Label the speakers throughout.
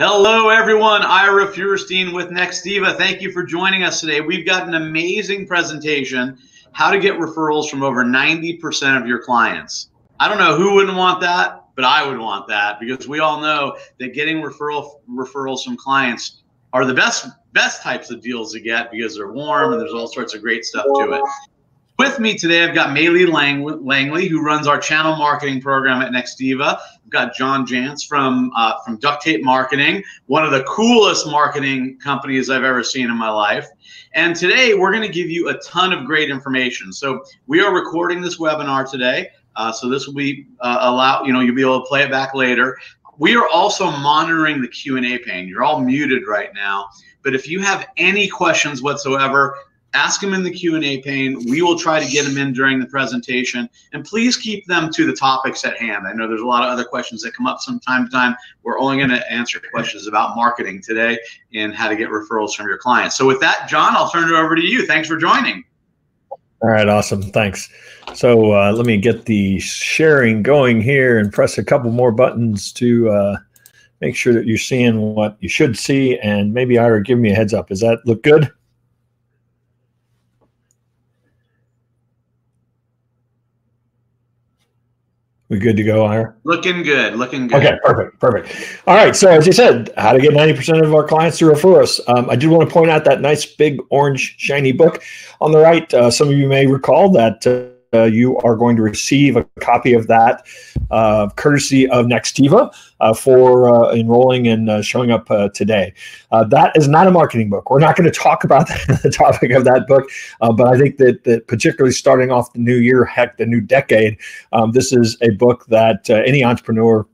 Speaker 1: Hello, everyone. Ira Fueurstein with Nextiva. Thank you for joining us today. We've got an amazing presentation, how to get referrals from over 90% of your clients. I don't know who wouldn't want that, but I would want that because we all know that getting referrals from clients are the best types of deals to get because they're warm and there's all sorts of great stuff to it. With me today, I've got MeiLee Langley, who runs our channel marketing program at Nextiva. I've got Jantsch from Duct Marketing, one of the coolest marketing companies I've ever seen in my life. And today, we're going to give you a ton of great information. So we are recording this webinar today. So this will be you'll be able to play it back later. We are also monitoring the Q&A pane. You're all muted right now. But if you have any questions whatsoever, ask them in the Q&A pane. We will try to get them in during the presentation. And please keep them to the topics at hand. I know there's a lot of other questions that come up from time to time. We're only going to answer questions about marketing today and how to get referrals from your clients. So with that, John, I'll turn it over to you. Thanks for joining.
Speaker 2: All right, awesome. Thanks. So let me get the sharing going here and press a couple more buttons to make sure that you're seeing what you should see. And maybe Ira, give me a heads up. Does that look good? We good to go, Ira?
Speaker 1: Looking good, looking good.
Speaker 2: Okay, perfect. All right, so as you said, how to get 90% of our clients to refer us. I do want to point out that nice big orange shiny book on the right. Some of you may recall that you are going to receive a copy of that courtesy of Nextiva for enrolling and showing up today. That is not a marketing book. We're not going to talk about the topic of that book, but I think that particularly starting off the new year, heck, the new decade, this is a book that any entrepreneur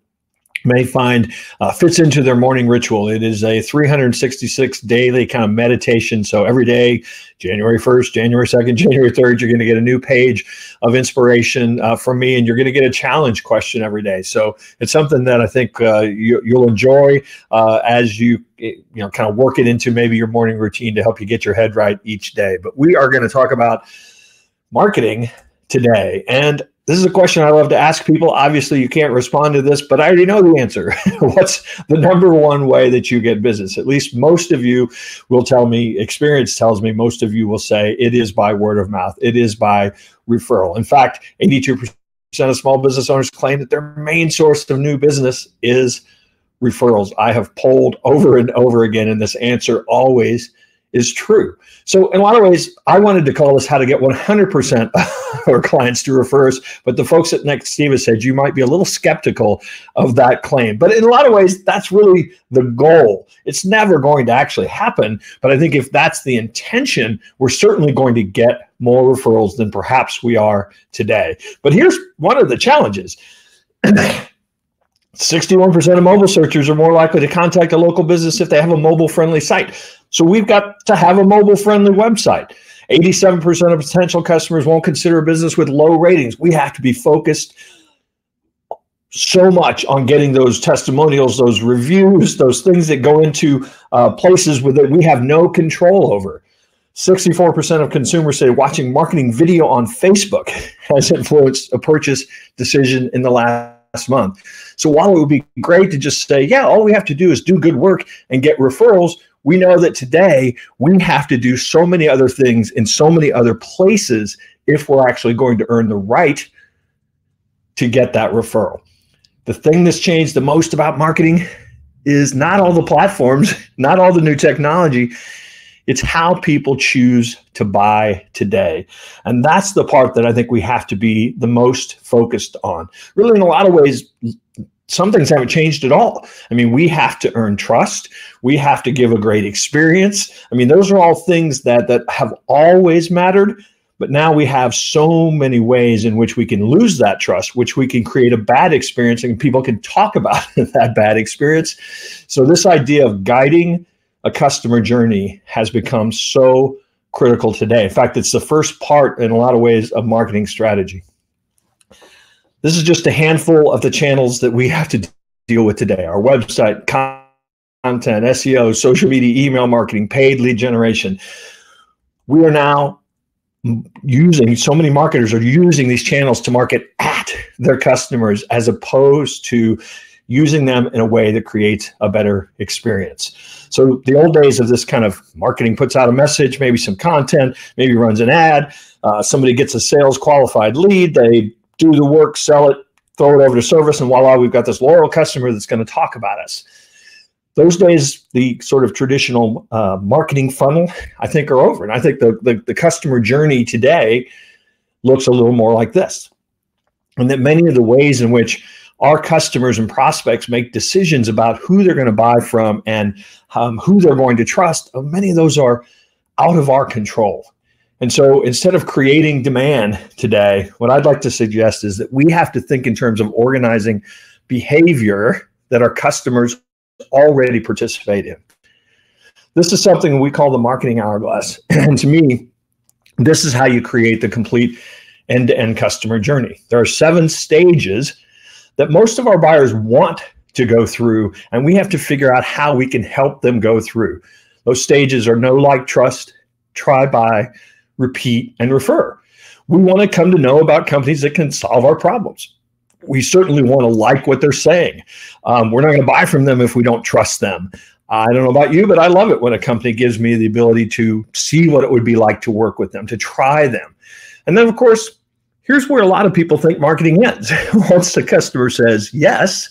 Speaker 2: may find fits into their morning ritual. It is a 366 daily kind of meditation. So every day, January 1st, January 2nd, January 3rd, you're going to get a new page of inspiration from me, and you're going to get a challenge question every day. So it's something that I think you'll enjoy as you kind of work it into maybe your morning routine to help you get your head right each day. But we are going to talk about marketing today. And this is a question I love to ask people. Obviously, you can't respond to this, but I already know the answer. What's the number one way that you get business? At least most of you will tell me, experience tells me, most of you will say it is by word of mouth. It is by referral. In fact, 82% of small business owners claim that their main source of new business is referrals. I have polled over and over again, and this answer always is true. So in a lot of ways, I wanted to call this how to get 100% of our clients to refer us, but the folks at Nextiva said you might be a little skeptical of that claim. But in a lot of ways, that's really the goal. It's never going to actually happen, but I think if that's the intention, we're certainly going to get more referrals than perhaps we are today. But here's one of the challenges. 61% of mobile searchers are more likely to contact a local business if they have a mobile-friendly site. So we've got to have a mobile-friendly website. 87% of potential customers won't consider a business with low ratings. We have to be focused so much on getting those testimonials, those reviews, those things that go into places that we have no control over. 64% of consumers say watching marketing video on Facebook has influenced a purchase decision in the last month. So while it would be great to just say, yeah, all we have to do is do good work and get referrals, we know that today we have to do so many other things in so many other places if we're actually going to earn the right to get that referral. The thing that's changed the most about marketing is not all the platforms, not all the new technology. It's how people choose to buy today. And that's the part that I think we have to be the most focused on. Really, in a lot of ways, some things haven't changed at all. I mean, we have to earn trust. We have to give a great experience. I mean, those are all things that have always mattered. But now we have so many ways in which we can lose that trust, which we can create a bad experience and people can talk about that bad experience. So this idea of guiding a customer journey has become so critical today. In fact, it's the first part in a lot of ways of marketing strategy. This is just a handful of the channels that we have to deal with today. Our website, content, SEO, social media, email marketing, paid lead generation. We are now using, so many marketers are using these channels to market at their customers as opposed to using them in a way that creates a better experience. So the old days of this kind of marketing puts out a message, maybe some content, maybe runs an ad, somebody gets a sales qualified lead, they do the work, sell it, throw it over to service, and voila, we've got this loyal customer that's going to talk about us. Those days, the sort of traditional marketing funnel, I think, are over. And I think the customer journey today looks a little more like this. And that many of the ways in which our customers and prospects make decisions about who they're going to buy from and who they're going to trust, many of those are out of our control. And so instead of creating demand today, what I'd like to suggest is that we have to think in terms of organizing behavior that our customers already participate in. This is something we call the marketing hourglass. And to me, this is how you create the complete end-to-end customer journey. There are 7 stages that most of our buyers want to go through, and we have to figure out how we can help them go through. Those stages are know, like, trust, try, buy, repeat, and refer. We want to come to know about companies that can solve our problems. We certainly want to like what they're saying. We're not going to buy from them if we don't trust them. I don't know about you, but I love it when a company gives me the ability to see what it would be like to work with them, to try them. And then, of course, here's where a lot of people think marketing ends. Once the customer says yes,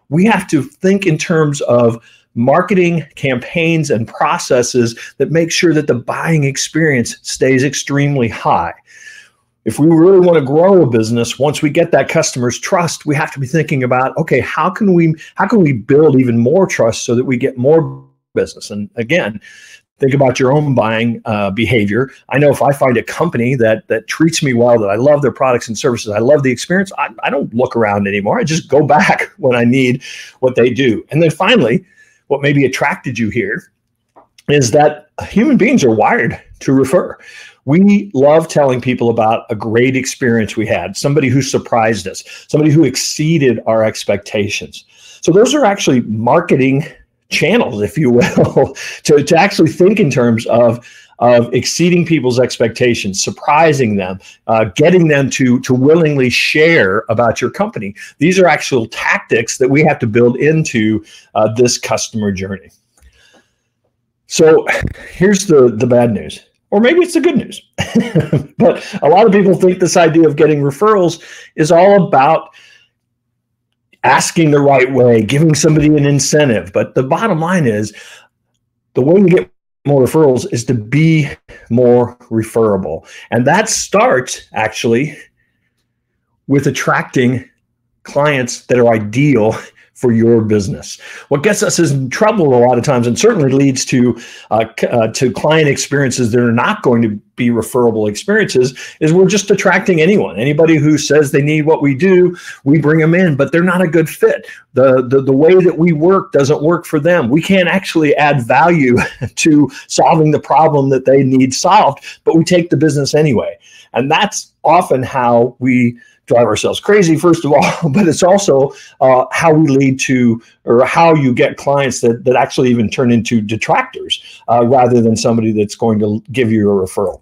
Speaker 2: we have to think in terms of marketing campaigns and processes that make sure that the buying experience stays extremely high. If we really want to grow a business, once we get that customer's trust, we have to be thinking about, okay, how can we build even more trust so that we get more business? And again, think about your own buying behavior. I know if I find a company that treats me well, that I love their products and services, I love the experience, I don't look around anymore. I just go back when I need what they do. And then finally, what maybe attracted you here is that human beings are wired to refer. We love telling people about a great experience we had, somebody who surprised us, somebody who exceeded our expectations. So those are actually marketing channels, if you will, to actually think in terms of exceeding people's expectations, surprising them, getting them to willingly share about your company. These are actual tactics that we have to build into this customer journey. So here's the bad news. Or maybe it's the good news. But a lot of people think this idea of getting referrals is all about asking the right way, giving somebody an incentive. But the bottom line is the way we get more referrals is to be more referable. And that starts actually with attracting clients that are ideal for your business. What gets us in trouble a lot of times, and certainly leads to client experiences that are not going to be referable experiences, is we're just attracting anybody who says they need what we do. We bring them in, but they're not a good fit. The way that we work doesn't work for them. We can't actually add value to solving the problem that they need solved, but we take the business anyway. And that's often how we drive ourselves crazy, first of all, but it's also how we lead to, or how you get clients that actually even turn into detractors rather than somebody that's going to give you a referral.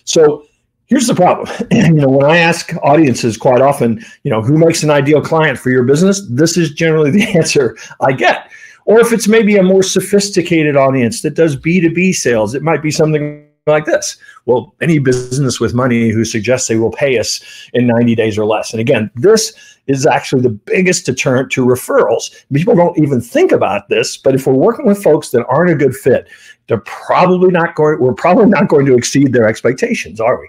Speaker 2: So here's the problem. When I ask audiences quite often, who makes an ideal client for your business, this is generally the answer I get. Or if it's maybe a more sophisticated audience that does B2B sales, it might be something like this. Well, any business with money who suggests they will pay us in 90 days or less. And again, this is actually the biggest deterrent to referrals. People don't even think about this, but if we're working with folks that aren't a good fit, we're probably not going to exceed their expectations, are we?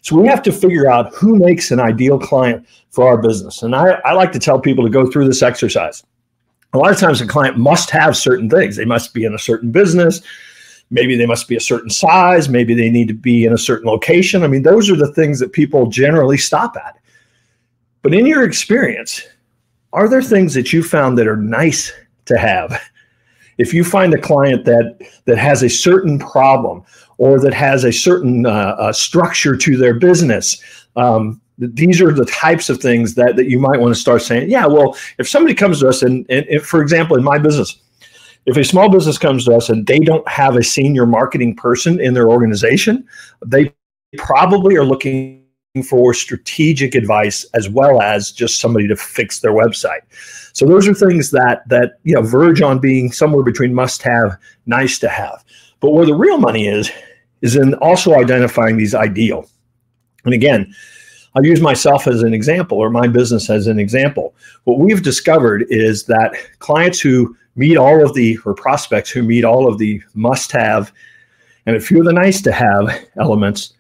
Speaker 2: So we have to figure out who makes an ideal client for our business. And I like to tell people to go through this exercise. A lot of times a client must have certain things. They must be in a certain business. Maybe they must be a certain size. Maybe they need to be in a certain location. I mean, those are the things that people generally stop at. But in your experience, are there things that you found that are nice to have? If you find a client that has a certain problem or that has a certain structure to their business, these are the types of things that you might want to start saying, yeah, well, if somebody comes to us and if, for example, in my business, if a small business comes to us and they don't have a senior marketing person in their organization, they probably are looking for strategic advice as well as just somebody to fix their website. So those are things that verge on being somewhere between must have, nice to have. But where the real money is in also identifying these ideal. And again, I'll use myself as an example, or my business as an example. What we've discovered is that clients who meet all of the, or prospects who meet all of the must have and a few of the nice to have elements,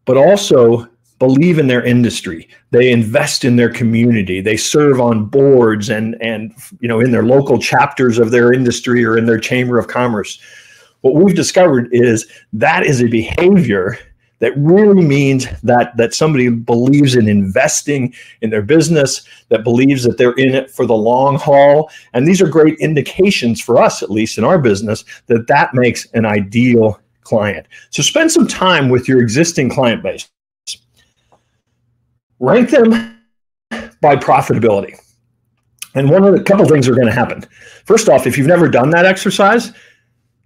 Speaker 2: but also believe in their industry. They invest in their community. They serve on boards and in their local chapters of their industry or in their chamber of commerce. What we've discovered is that is a behavior that really means that somebody believes in investing in their business, that believes that they're in it for the long haul. And these are great indications for us, at least in our business, that makes an ideal client. So spend some time with your existing client base. Rank them by profitability. And a couple things are going to happen. First off, if you've never done that exercise,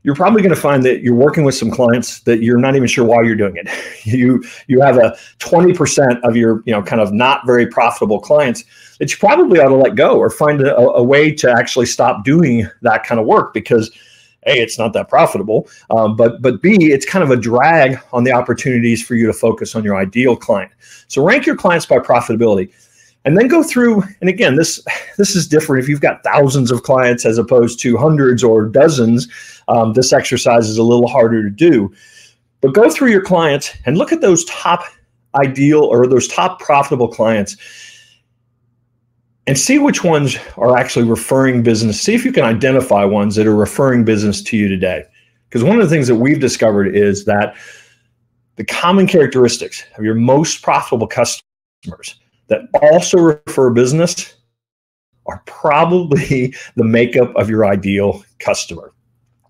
Speaker 2: you're probably going to find that you're working with some clients that you're not even sure why you're doing it. You have a 20% of your kind of not very profitable clients that you probably ought to let go or find a way to actually stop doing that kind of work because A, it's not that profitable, but B, it's kind of a drag on the opportunities for you to focus on your ideal client. So rank your clients by profitability. And then go through, and again, this is different if you've got thousands of clients as opposed to hundreds or dozens. This exercise is a little harder to do. But go through your clients and look at those top ideal or those top profitable clients and see which ones are actually referring business. See if you can identify ones that are referring business to you today. Because one of the things that we've discovered is that the common characteristics of your most profitable customers that also refer business are probably the makeup of your ideal customer.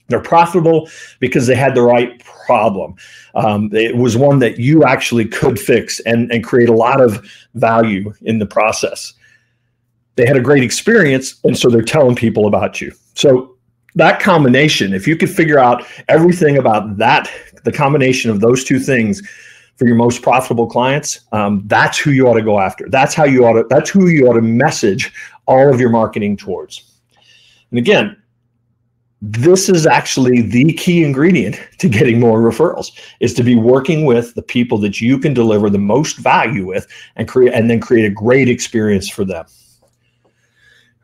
Speaker 2: They're profitable because they had the right problem. It was one that you actually could fix and create a lot of value in the process. They had a great experience, and so they're telling people about you. So that combination, if you could figure out everything about that, the combination of those two things for your most profitable clients, that's who you ought to go after. That's who you ought to message all of your marketing towards. And again, this is actually the key ingredient to getting more referrals, is to be working with the people that you can deliver the most value with and then create a great experience for them.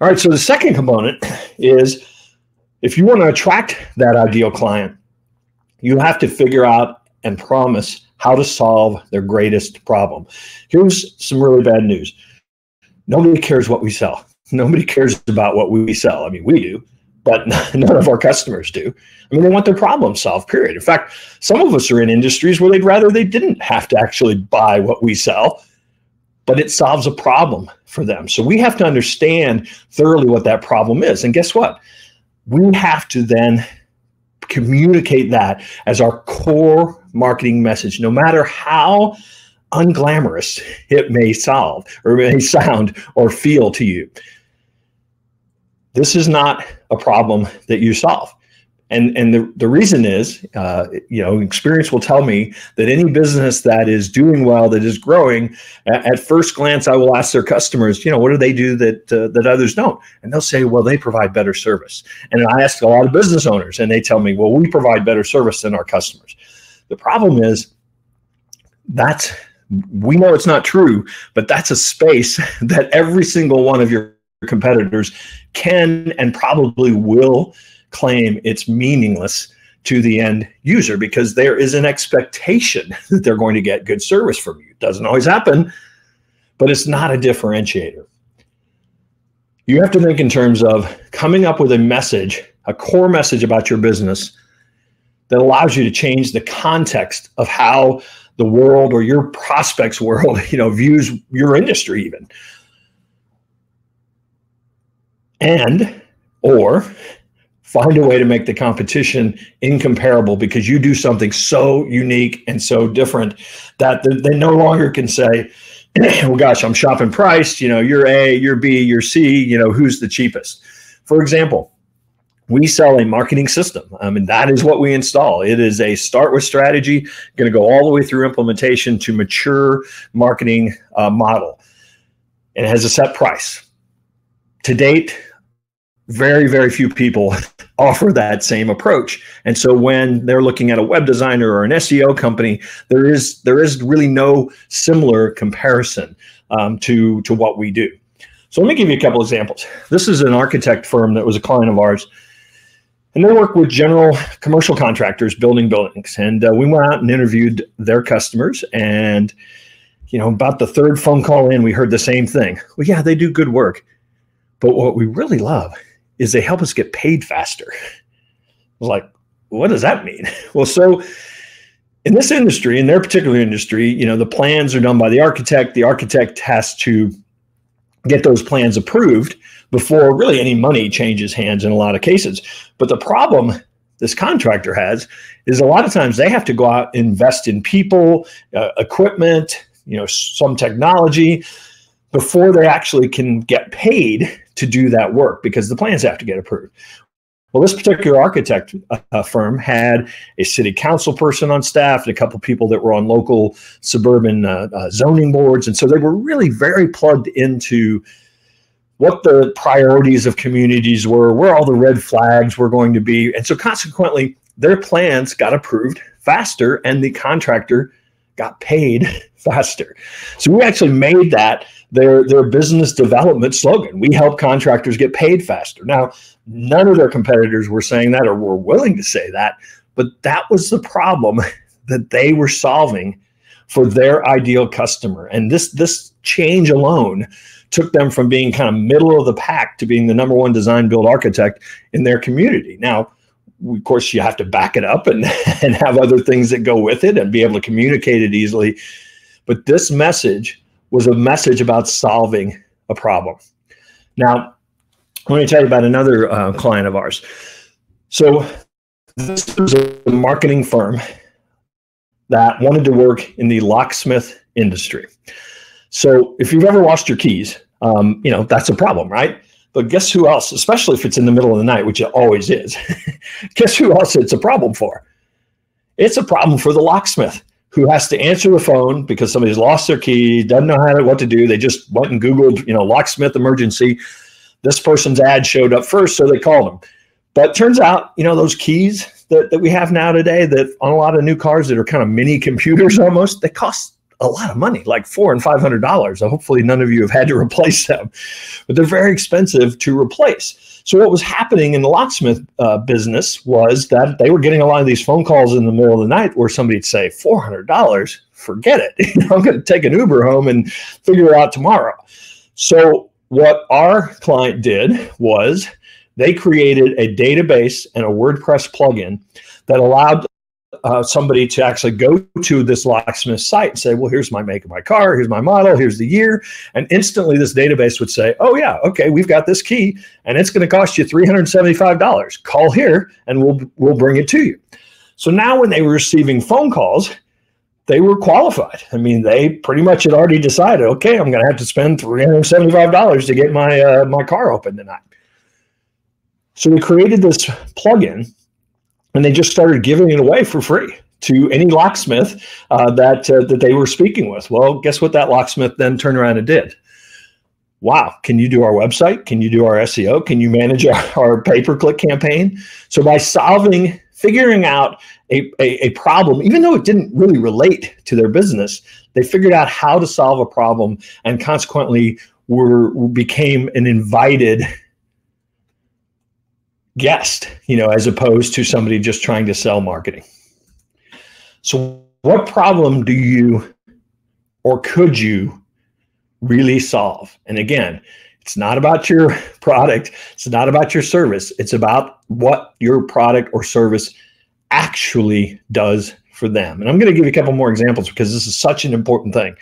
Speaker 2: All right, so the second component is if you want to attract that ideal client, you have to figure out and promise how to solve their greatest problem. Here's some really bad news. Nobody cares what we sell. Nobody cares about what we sell. I mean, we do, but none of our customers do. I mean, they want their problem solved, period. In fact, some of us are in industries where they'd rather they didn't have to actually buy what we sell, but it solves a problem for them. So we have to understand thoroughly what that problem is. And guess what? We have to then communicate that as our core marketing message, no matter how unglamorous it may solve or may sound or feel to you. This is not a problem that you solve. And the reason is, experience will tell me that any business that is doing well, that is growing, at first glance, I will ask their customers, what do they do that others don't? And they'll say, well, they provide better service. And I ask a lot of business owners, and they tell me, well, we provide better service than our customers. The problem is we know it's not true, but that's a space that every single one of your competitors can and probably will claim it's meaningless to the end user because there is an expectation that they're going to get good service from you. It doesn't always happen, but it's not a differentiator. You have to think in terms of coming up with a message, a core message about your business that allows you to change the context of how the world or your prospects world, views your industry even. Or find a way to make the competition incomparable because you do something so unique and so different that they no longer can say, well, gosh, I'm shopping price, you're A, you're B, you're C, who's the cheapest. For example, We sell a marketing system. I mean, that is what we install. It is a start with strategy, going to go all the way through implementation to mature marketing model. And it has a set price. To date, very, very few people offer that same approach. And so when they're looking at a web designer or an SEO company, there is really no similar comparison to what we do. So let me give you a couple examples. This is an architect firm that was a client of ours. And they work with general commercial contractors building buildings. And we went out and interviewed their customers. And, about the third phone call in, we heard the same thing. Well, yeah, they do good work. But what we really love is they help us get paid faster. I was like, what does that mean? Well, so in this industry, in their particular industry, the plans are done by the architect. The architect has to get those plans approved before really any money changes hands in a lot of cases. But the problem this contractor has is a lot of times they have to go out and invest in people, equipment, some technology before they actually can get paid to do that work because the plans have to get approved. Well, this particular architect firm had a city council person on staff and a couple of people that were on local suburban zoning boards. And so they were really very plugged into what the priorities of communities were, where all the red flags were going to be. And so consequently, their plans got approved faster and the contractor got paid faster. So we actually made that their business development slogan. We help contractors get paid faster. Now, none of their competitors were saying that or were willing to say that, but that was the problem that they were solving for their ideal customer. And this change alone took them from being kind of middle of the pack to being the number one design build architect in their community. Now, of course, you have to back it up and have other things that go with it and be able to communicate it easily. But this message was a message about solving a problem. Now, let me tell you about another client of ours. So this was a marketing firm that wanted to work in the locksmith industry. So if you've ever lost your keys, that's a problem, right? But guess who else, especially if it's in the middle of the night, which it always is, guess who else it's a problem for? It's a problem for the locksmith who has to answer the phone because somebody's lost their key, doesn't know what to do. They just went and Googled, locksmith emergency. This person's ad showed up first, so they called them. But it turns out, those keys that we have now today that on a lot of new cars that are kind of mini computers almost, they cost a lot of money, like $400 and $500. So hopefully none of you have had to replace them, but they're very expensive to replace. So what was happening in the locksmith business was that they were getting a lot of these phone calls in the middle of the night where somebody'd say, $400, forget it. I'm going to take an Uber home and figure it out tomorrow. So what our client did was they created a database and a WordPress plugin that allowed somebody to actually go to this locksmith site and say, well, here's my make of my car, here's my model, here's the year. And instantly this database would say, oh yeah, okay, we've got this key and it's going to cost you $375. Call here and we'll bring it to you. So now when they were receiving phone calls, they were qualified. I mean, they pretty much had already decided, okay, I'm going to have to spend $375 to get my car open tonight. So we created this plugin and they just started giving it away for free to any locksmith that they were speaking with. Well, guess what that locksmith then turned around and did? Wow, can you do our website? Can you do our SEO? Can you manage our pay-per-click campaign? So by figuring out a problem, even though it didn't really relate to their business, they figured out how to solve a problem and consequently became an invited guest, as opposed to somebody just trying to sell marketing. So what problem do you or could you really solve? And again, it's not about your product. It's not about your service. It's about what your product or service actually does for them. And I'm going to give you a couple more examples because this is such an important thing.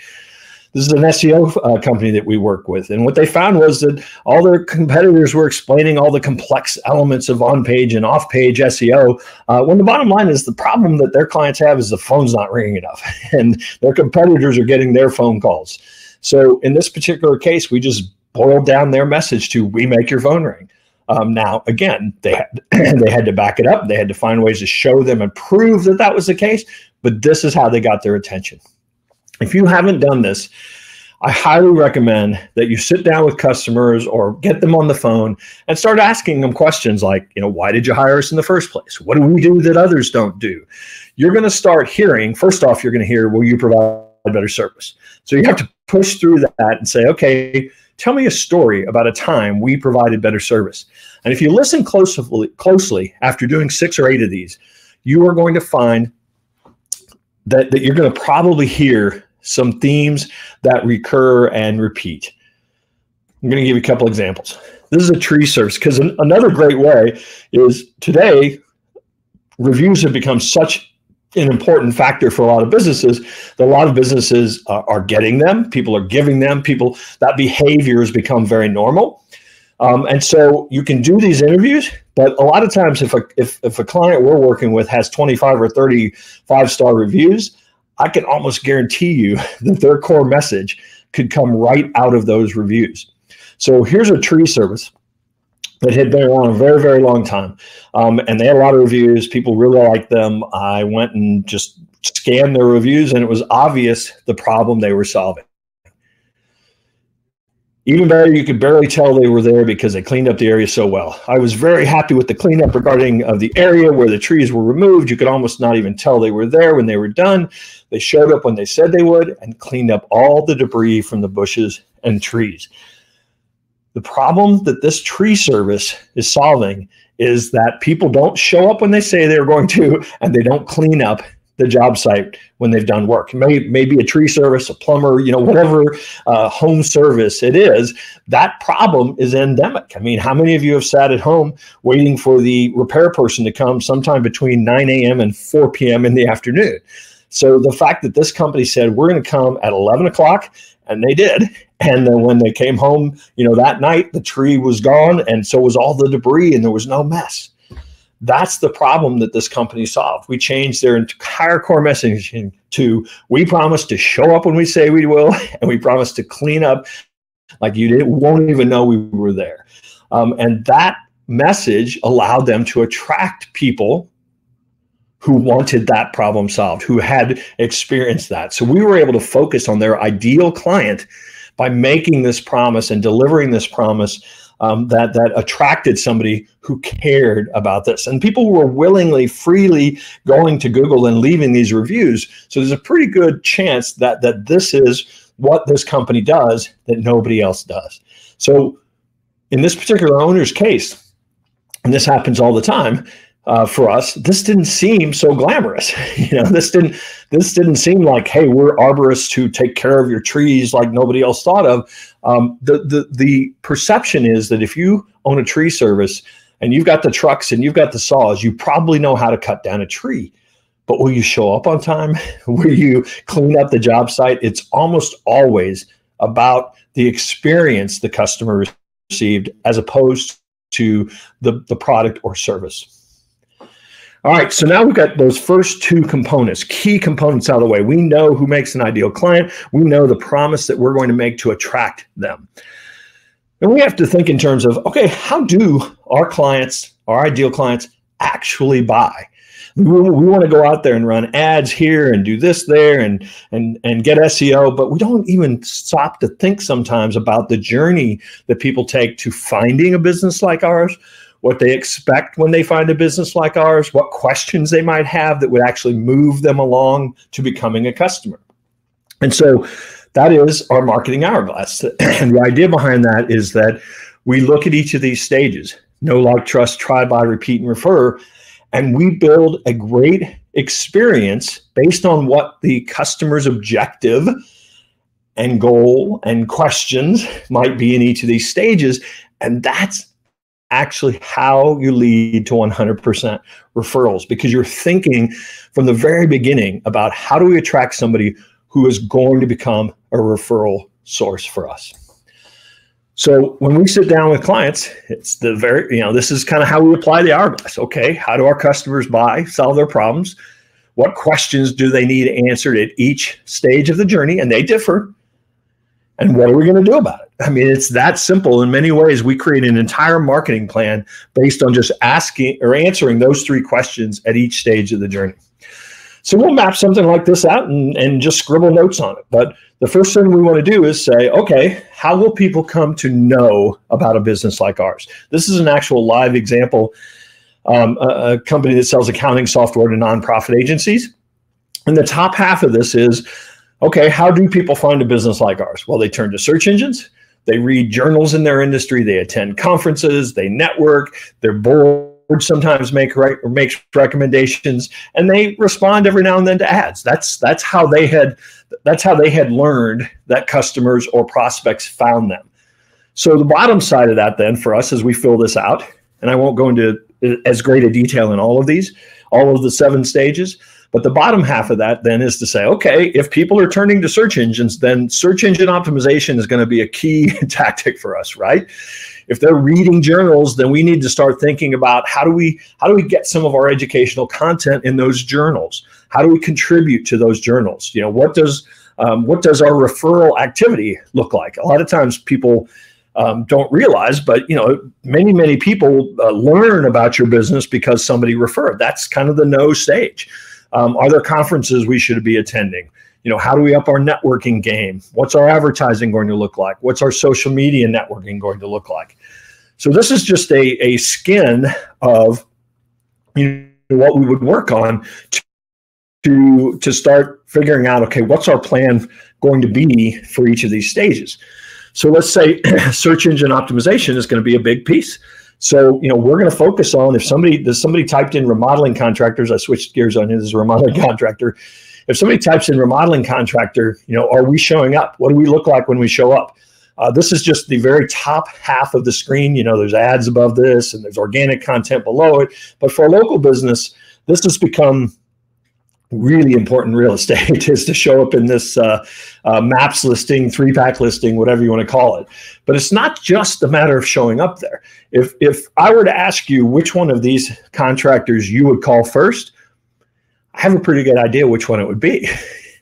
Speaker 2: This is an SEO company that we work with. And what they found was that all their competitors were explaining all the complex elements of on-page and off-page SEO, when the bottom line is the problem that their clients have is the phone's not ringing enough and their competitors are getting their phone calls. So in this particular case, we just boiled down their message to, we make your phone ring. Now, again, they had to back it up. They had to find ways to show them and prove that that was the case. But this is how they got their attention. If you haven't done this, I highly recommend that you sit down with customers or get them on the phone and start asking them questions like, why did you hire us in the first place? What do we do that others don't do? You're going to start hearing, first off, you're going to hear, will you provide better service? So you have to push through that and say, okay, tell me a story about a time we provided better service. And if you listen closely after doing 6 or 8 of these, you are going to find that you're going to probably hear some themes that recur and repeat. I'm going to give you a couple examples. This is a tree service, because another great way is today, reviews have become such an important factor for a lot of businesses that a lot of businesses are getting them. People are giving them. That behavior has become very normal. And so you can do these interviews, but a lot of times if a client we're working with has 25 or 30 5-star reviews, I can almost guarantee you that their core message could come right out of those reviews. So here's a tree service that had been around a very, very long time. And they had a lot of reviews. People really liked them. I went and just scanned their reviews, and it was obvious the problem they were solving. Even better, you could barely tell they were there because they cleaned up the area so well. I was very happy with the cleanup regarding the area where the trees were removed. You could almost not even tell they were there when they were done. They showed up when they said they would and cleaned up all the debris from the bushes and trees. The problem that this tree service is solving is that people don't show up when they say they're going to, and they don't clean up the job site when they've done work. Maybe a tree service, a plumber, whatever home service it is, that problem is endemic. I mean, how many of you have sat at home waiting for the repair person to come sometime between 9 a.m. and 4 p.m. in the afternoon? So the fact that this company said, we're going to come at 11 o'clock, and they did. And then when they came home, that night, the tree was gone, and so was all the debris, and there was no mess. That's the problem that this company solved. We changed their entire core messaging to, we promise to show up when we say we will, and we promise to clean up like you won't even know we were there. And that message allowed them to attract people who wanted that problem solved, who had experienced that. So we were able to focus on their ideal client by making this promise and delivering this promise that attracted somebody who cared about this. And people were willingly, freely going to Google and leaving these reviews. So there's a pretty good chance that this is what this company does that nobody else does. So in this particular owner's case, and this happens all the time, for us, this didn't seem so glamorous. This didn't seem like, hey, we're arborists who take care of your trees like nobody else thought of. The perception is that if you own a tree service and you've got the trucks and you've got the saws, you probably know how to cut down a tree. But will you show up on time? Will you clean up the job site? It's almost always about the experience the customer received as opposed to the product or service. All right, so now we've got those first 2 components, key components out of the way. We know who makes an ideal client. We know the promise that we're going to make to attract them. And we have to think in terms of, okay, how do our clients, our ideal clients, actually buy? We want to go out there and run ads here and do this there and get SEO, but we don't even stop to think sometimes about the journey that people take to finding a business like ours, what they expect when they find a business like ours, what questions they might have that would actually move them along to becoming a customer. And so that is our marketing hourglass. And the idea behind that is that we look at each of these stages, know, like, trust, try, buy, repeat, and refer, and we build a great experience based on what the customer's objective and goal and questions might be in each of these stages. And that's actually how you lead to 100% referrals, because you're thinking from the very beginning about how do we attract somebody who is going to become a referral source for us. So when we sit down with clients, it's this is kind of how we apply the hourglass. Okay, how do our customers buy, solve their problems? What questions do they need answered at each stage of the journey? And they differ. And what are we going to do about it? I mean, it's that simple. In many ways, we create an entire marketing plan based on just asking or answering those 3 questions at each stage of the journey. So we'll map something like this out and just scribble notes on it. But the first thing we want to do is say, okay, how will people come to know about a business like ours? This is an actual live example, a company that sells accounting software to nonprofit agencies. And the top half of this is, okay, how do people find a business like ours? Well, they turn to search engines, they read journals in their industry, they attend conferences, they network, their board sometimes makes recommendations, and they respond every now and then to ads. That's how they had learned that customers or prospects found them. So the bottom side of that then for us as we fill this out, and I won't go into as great a detail in all of the 7 stages, but the bottom half of that then is to say, okay, if people are turning to search engines, then search engine optimization is going to be a key tactic for us, right? If they're reading journals, then we need to start thinking about how do we get some of our educational content in those journals? How do we contribute to those journals? You know, what does our referral activity look like? A lot of times people don't realize, but many people learn about your business because somebody referred. That's kind of the know stage. Are there conferences we should be attending? How do we up our networking game? What's our advertising going to look like? What's our social media networking going to look like? So this is just a skin of what we would work on to start figuring out, okay, what's our plan going to be for each of these stages? So let's say search engine optimization is going to be a big piece. So, we're going to focus on if somebody typed in remodeling contractors. I switched gears on this as a remodeling contractor. If somebody types in remodeling contractor, are we showing up? What do we look like when we show up? This is just the very top half of the screen. There's ads above this and there's organic content below it. But for a local business, this has become really important real estate is to show up in this maps listing, 3-pack listing, whatever you want to call it. But it's not just a matter of showing up there. If I were to ask you which one of these contractors you would call first, I have a pretty good idea which one it would be.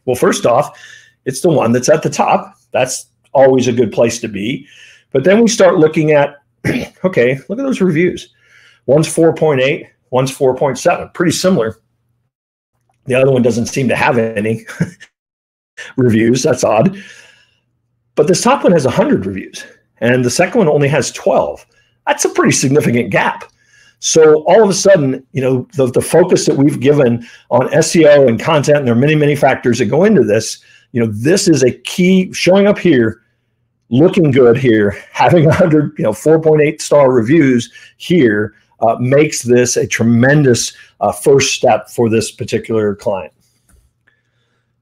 Speaker 2: Well, first off, it's the one that's at the top. That's always a good place to be. But then we start looking at, okay, look at those reviews. One's 4.8, one's 4.7, pretty similar. The other one doesn't seem to have any reviews. That's odd. But this top one has 100 reviews, and the second one only has 12. That's a pretty significant gap. So all of a sudden, the focus that we've given on SEO and content, and there are many, many factors that go into this, this is a key. Showing up here, looking good here, having 100, 4.8 star reviews here, makes this a tremendous first step for this particular client.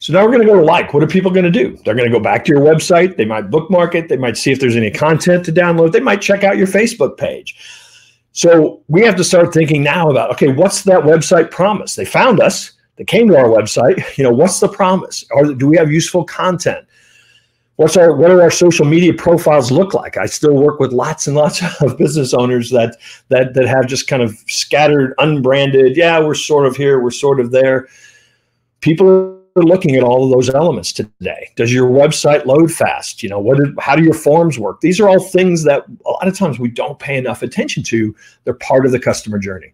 Speaker 2: So now we're going to go to like. What are people going to do? They're going to go back to your website. They might bookmark it. They might see if there's any content to download. They might check out your Facebook page. So we have to start thinking now about, okay, what's that website promise? They found us. They came to our website. What's the promise? Do we have useful content? What do our social media profiles look like? I still work with lots and lots of business owners that have just kind of scattered, unbranded. Yeah, we're sort of here, we're sort of there. People are looking at all of those elements today. Does your website load fast? How do your forms work? These are all things that a lot of times we don't pay enough attention to. They're part of the customer journey.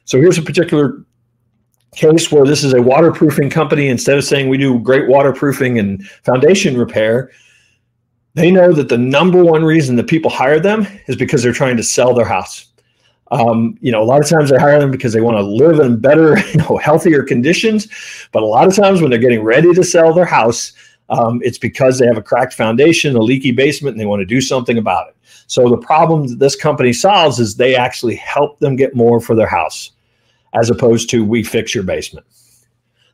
Speaker 2: So here's a particular case where this is a waterproofing company. Instead of saying we do great waterproofing and foundation repair, they know that the number one reason that people hire them is because they're trying to sell their house. A lot of times they hire them because they want to live in better, healthier conditions. But a lot of times when they're getting ready to sell their house, it's because they have a cracked foundation, a leaky basement, and they want to do something about it. So the problem that this company solves is they actually help them get more for their house, as opposed to we fix your basement.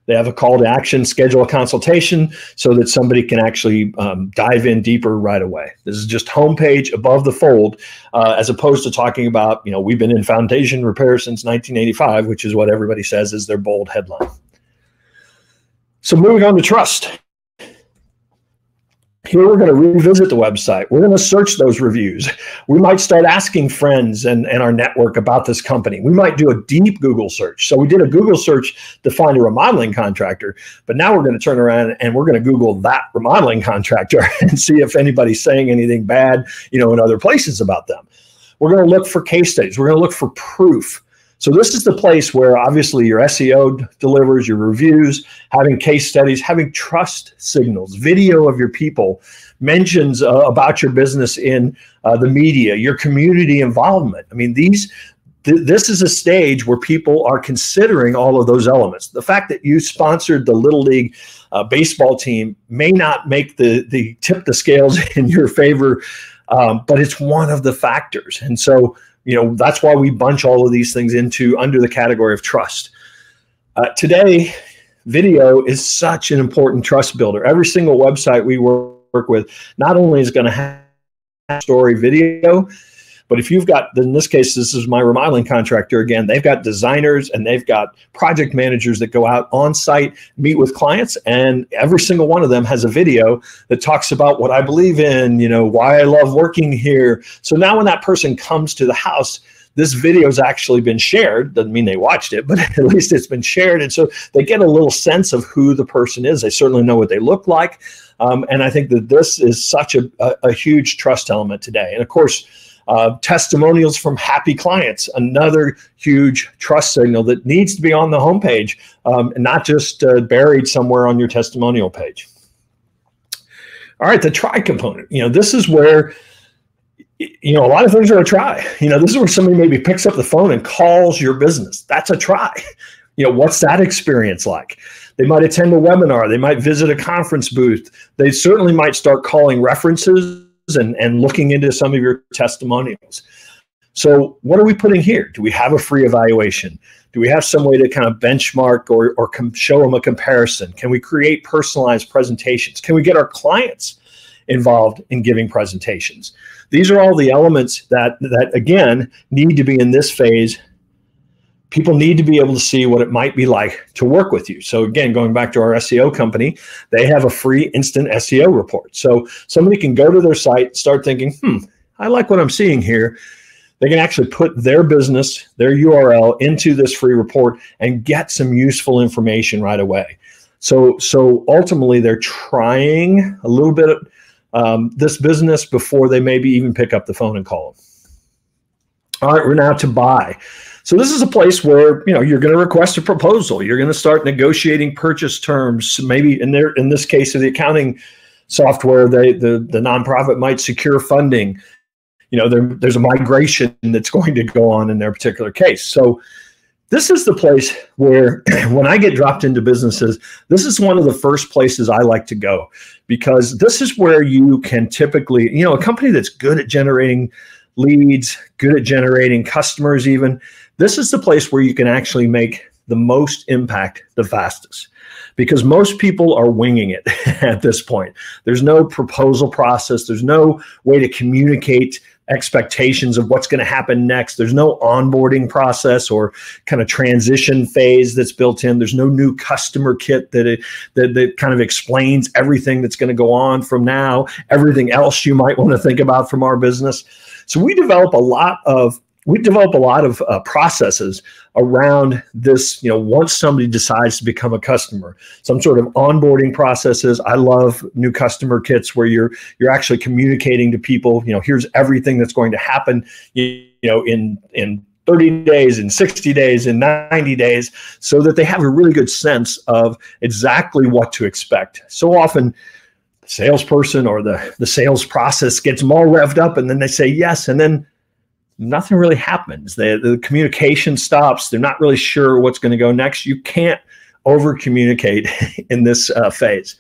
Speaker 2: They have a call to action, schedule a consultation so that somebody can actually dive in deeper right away. This is just homepage above the fold, as opposed to talking about, we've been in foundation repair since 1985, which is what everybody says is their bold headline. So moving on to trust. Here we're going to revisit the website. We're going to search those reviews. We might start asking friends and our network about this company. We might do a deep Google search. So we did a Google search to find a remodeling contractor, but now we're going to turn around and we're going to Google that remodeling contractor and see if anybody's saying anything bad, in other places about them. We're going to look for case studies. We're going to look for proof. So this is the place where obviously your SEO delivers, your reviews, having case studies, having trust signals, video of your people, mentions about your business in the media, your community involvement. I mean, this is a stage where people are considering all of those elements. The fact that you sponsored the Little League baseball team may not make the tip the scales in your favor, but it's one of the factors. And so, that's why we bunch all of these things under the category of trust. Today, video is such an important trust builder. Every single website we work with not only is going to have story video, but if you've got, in this case, this is my remodeling contractor again, they've got designers and they've got project managers that go out on site, meet with clients, and every single one of them has a video that talks about what I believe in, why I love working here. So now when that person comes to the house, this video has actually been shared. Doesn't mean they watched it, but at least it's been shared. And so they get a little sense of who the person is. They certainly know what they look like. And I think that this is such a huge trust element today. And of course, testimonials from happy clients, another huge trust signal that needs to be on the homepage, and not just buried somewhere on your testimonial page. All right, the try component. This is where, a lot of things are a try. This is where somebody maybe picks up the phone and calls your business. That's a try. What's that experience like? They might attend a webinar. They might visit a conference booth. They certainly might start calling references and looking into some of your testimonials. So what are we putting here? Do we have a free evaluation? Do we have some way to kind of benchmark or show them a comparison? Can we create personalized presentations? Can we get our clients involved in giving presentations? These are all the elements that again, need to be in this phase. People need to be able to see what it might be like to work with you. So again, going back to our SEO company, they have a free instant SEO report. So somebody can go to their site, start thinking, I like what I'm seeing here. They can actually put their business, their URL into this free report and get some useful information right away. So ultimately they're trying a little bit of this business before they maybe even pick up the phone and call them. All right, we're now to buy. So this is a place where you're going to request a proposal. You're going to start negotiating purchase terms. Maybe in this case of the accounting software, the nonprofit might secure funding. There's a migration that's going to go on in their particular case. So this is the place where when I get dropped into businesses, this is one of the first places I like to go, because this is where you can typically, a company that's good at generating leads, good at generating customers even, this is the place where you can actually make the most impact the fastest, because most people are winging it at this point. There's no proposal process. There's no way to communicate expectations of what's going to happen next. There's no onboarding process or kind of transition phase that's built in. There's no new customer kit that kind of explains everything that's going to go on from now, everything else you might want to think about from our business. So we develop a lot of processes around this, once somebody decides to become a customer, some sort of onboarding processes. I love new customer kits where you're actually communicating to people, here's everything that's going to happen, in 30 days, in 60 days, in 90 days, so that they have a really good sense of exactly what to expect. So often the salesperson or the sales process gets them all revved up and then they say yes, and then nothing really happens. The communication stops. They're not really sure what's going to go next. You can't over communicate in this phase.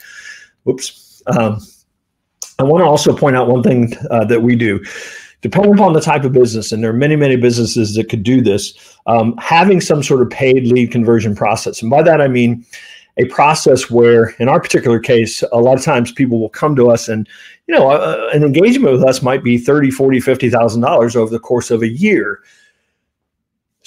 Speaker 2: Oops. I want to also point out one thing that we do. Depending upon the type of business, and there are many, many businesses that could do this, having some sort of paid lead conversion process. And by that, I mean a process where, in our particular case, a lot of times people will come to us and, an engagement with us might be $30,000, $40,000, $50,000 over the course of a year.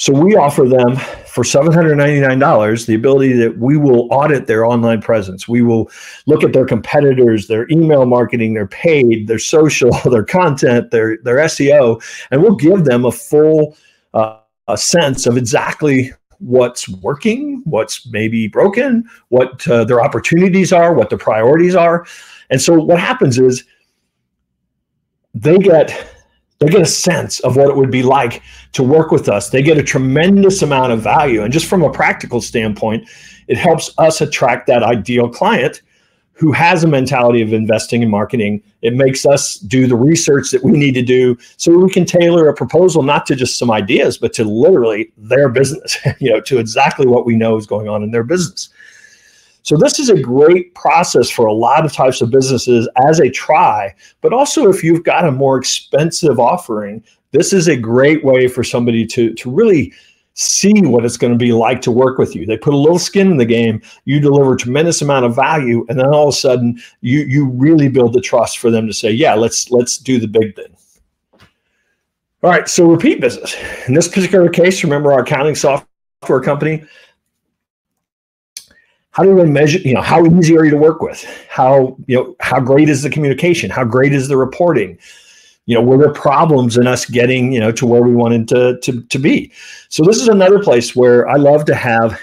Speaker 2: So we offer them for $799 the ability that we will audit their online presence. We will look at their competitors, their email marketing, their paid, their social, their content, their SEO, and we'll give them a full a sense of exactly what's working, what's maybe broken, what their opportunities are, what the priorities are. And so what happens is they get a sense of what it would be like to work with us. They get a tremendous amount of value. And just from a practical standpoint, it helps us attract that ideal client who has a mentality of investing in marketing. It makes us do the research that we need to do so we can tailor a proposal, not to just some ideas, but to literally their business, to exactly what we know is going on in their business. So this is a great process for a lot of types of businesses as a try, but also if you've got a more expensive offering, this is a great way for somebody to really see what it's going to be like to work with you. They put a little skin in the game, you deliver a tremendous amount of value, and then all of a sudden you really build the trust for them to say, yeah, let's do the big thing. All right, so repeat business. In this particular case, remember our accounting software company. How do we measure, how easy are you to work with? How great is the communication? How great is the reporting? Were there problems in us getting, to where we wanted to be? So this is another place where I love to have,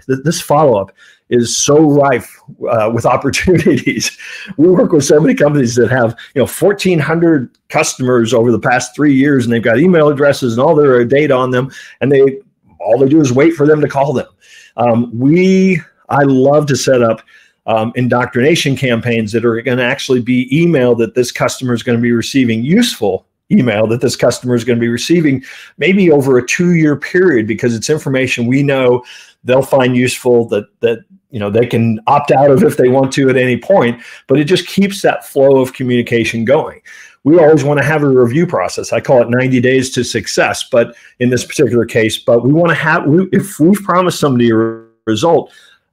Speaker 2: this follow-up is so rife with opportunities. We work with so many companies that have, 1,400 customers over the past 3 years, and they've got email addresses and all their data on them, and all they do is wait for them to call them. I love to set up indoctrination campaigns that are going to actually be email that this customer is going to be receiving, useful email that this customer is going to be receiving maybe over a 2-year period, because it's information we know they'll find useful, that they can opt out of if they want to at any point, but it just keeps that flow of communication going. We always want to have a review process. I call it 90 days to success, but in this particular case, but we want to have, if we've promised somebody a result,